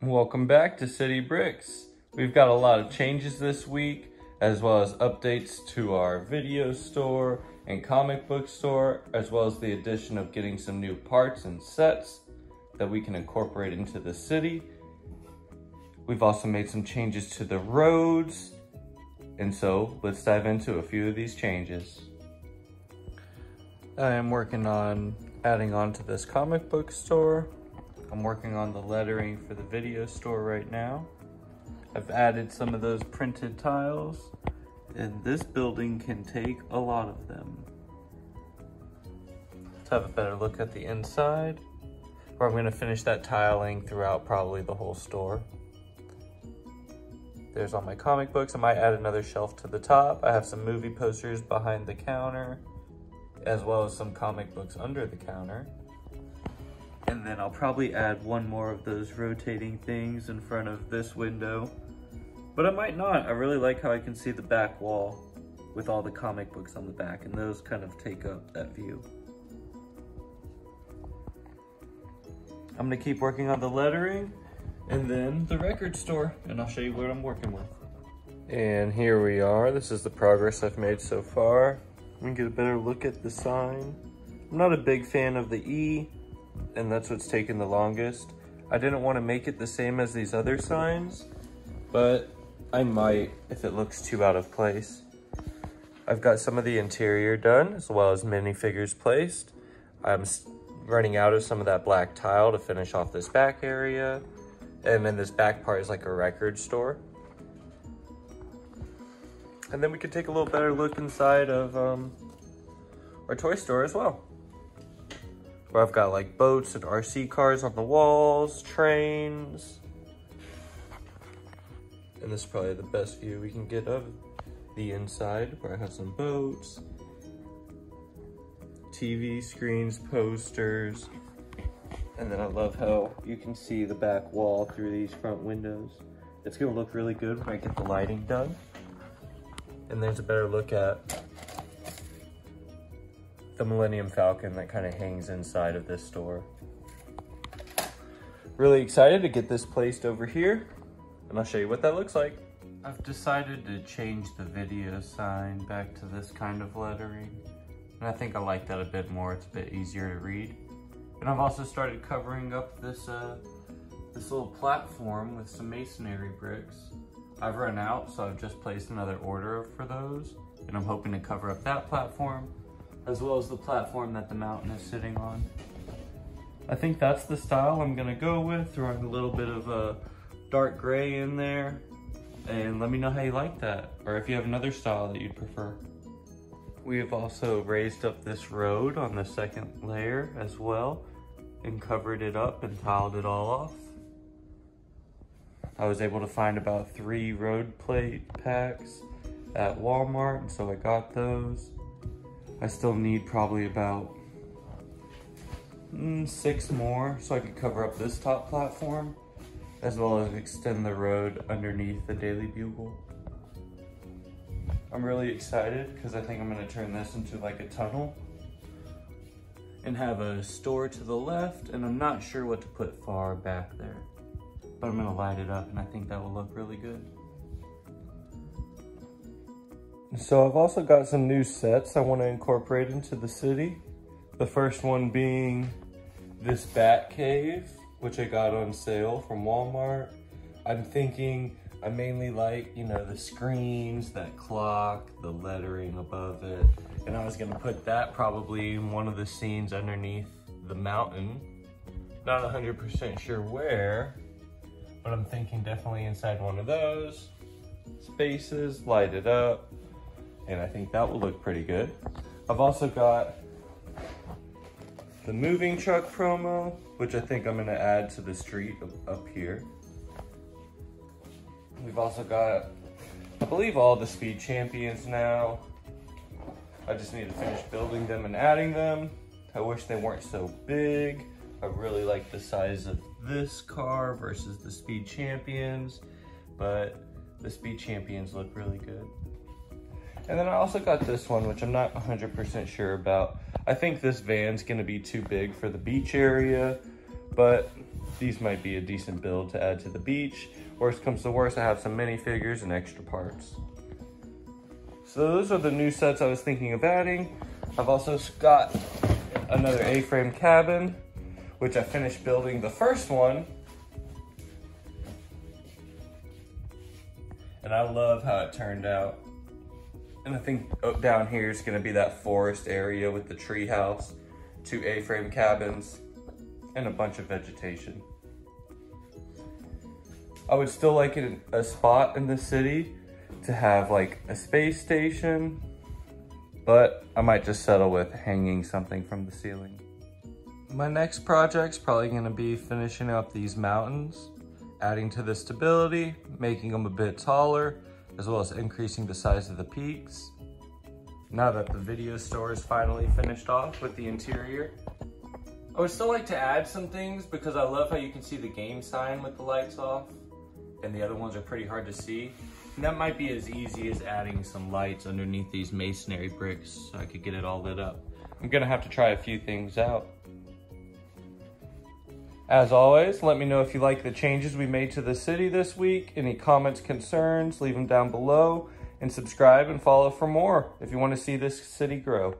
Welcome back to City Bricks. We've got a lot of changes this week, as well as updates to our video store and comic book store, as well as the addition of getting some new parts and sets that we can incorporate into the city. We've also made some changes to the roads, and so let's dive into a few of these changes. I am working on adding on to this comic book store. I'm working on the lettering for the video store right now. I've added some of those printed tiles, and this building can take a lot of them. Let's have a better look at the inside, where I'm going to finish that tiling throughout probably the whole store. There's all my comic books. I might add another shelf to the top. I have some movie posters behind the counter, as well as some comic books under the counter. And then I'll probably add one more of those rotating things in front of this window. But I might not. I really like how I can see the back wall with all the comic books on the back, and those kind of take up that view. I'm gonna keep working on the lettering and then the record store, and I'll show you what I'm working with. And here we are. This is the progress I've made so far. We can get a better look at the sign. I'm not a big fan of the E, and that's what's taken the longest. I didn't want to make it the same as these other signs, but I might if it looks too out of place. I've got some of the interior done, as well as minifigures placed. I'm running out of some of that black tile to finish off this back area, and then this back part is like a record store. And then we could take a little better look inside of our toy store as well, where I've got like boats and RC cars on the walls, trains. And this is probably the best view we can get of the inside, where I have some boats, TV screens, posters. And then I love how you can see the back wall through these front windows. It's gonna look really good when I get the lighting done. And there's a better look at the Millennium Falcon that kind of hangs inside of this store. Really excited to get this placed over here, and I'll show you what that looks like. I've decided to change the video sign back to this kind of lettering, and I think I like that a bit more. It's a bit easier to read. And I've also started covering up this little platform with some masonry bricks. I've run out, so I've just placed another order for those, and I'm hoping to cover up that platform, as well as the platform that the mountain is sitting on. I think that's the style I'm gonna go with, throwing a little bit of a dark gray in there, and let me know how you like that, or if you have another style that you'd prefer. We have also raised up this road on the second layer as well, and covered it up and tiled it all off. I was able to find about 3 road plate packs at Walmart, so I got those. I still need probably about 6 more so I could cover up this top platform, as well as extend the road underneath the Daily Bugle. I'm really excited because I think I'm gonna turn this into like a tunnel and have a store to the left, and I'm not sure what to put far back there, but I'm gonna light it up and I think that will look really good. So I've also got some new sets I want to incorporate into the city. The first one being this bat cave, which I got on sale from Walmart. I'm thinking I mainly like, you know, the screens, that clock, the lettering above it. And I was gonna put that probably in one of the scenes underneath the mountain. Not 100% sure where, but I'm thinking definitely inside one of those spaces, light it up, and I think that will look pretty good. I've also got the moving truck promo, which I think I'm gonna add to the street up here. We've also got, I believe, all the speed champions now. I just need to finish building them and adding them. I wish they weren't so big. I really like the size of this car versus the speed champions, but the speed champions look really good. And then I also got this one, which I'm not 100% sure about. I think this van's gonna be too big for the beach area, but these might be a decent build to add to the beach. Worst comes to worst, I have some minifigures and extra parts. So those are the new sets I was thinking of adding. I've also got another A-frame cabin, which I finished building the first one. And I love how it turned out. And I think down here is gonna be that forest area with the tree house, 2 A-frame cabins, and a bunch of vegetation. I would still like a spot in the city to have like a space station, but I might just settle with hanging something from the ceiling. My next project's probably gonna be finishing up these mountains, adding to the stability, making them a bit taller, as well as increasing the size of the peaks. Now that the video store is finally finished off with the interior, I would still like to add some things because I love how you can see the game sign with the lights off, and the other ones are pretty hard to see. And that might be as easy as adding some lights underneath these masonry bricks so I could get it all lit up. I'm gonna have to try a few things out. As always, let me know if you like the changes we made to the city this week. Any comments, concerns, leave them down below, and subscribe and follow for more if you want to see this city grow.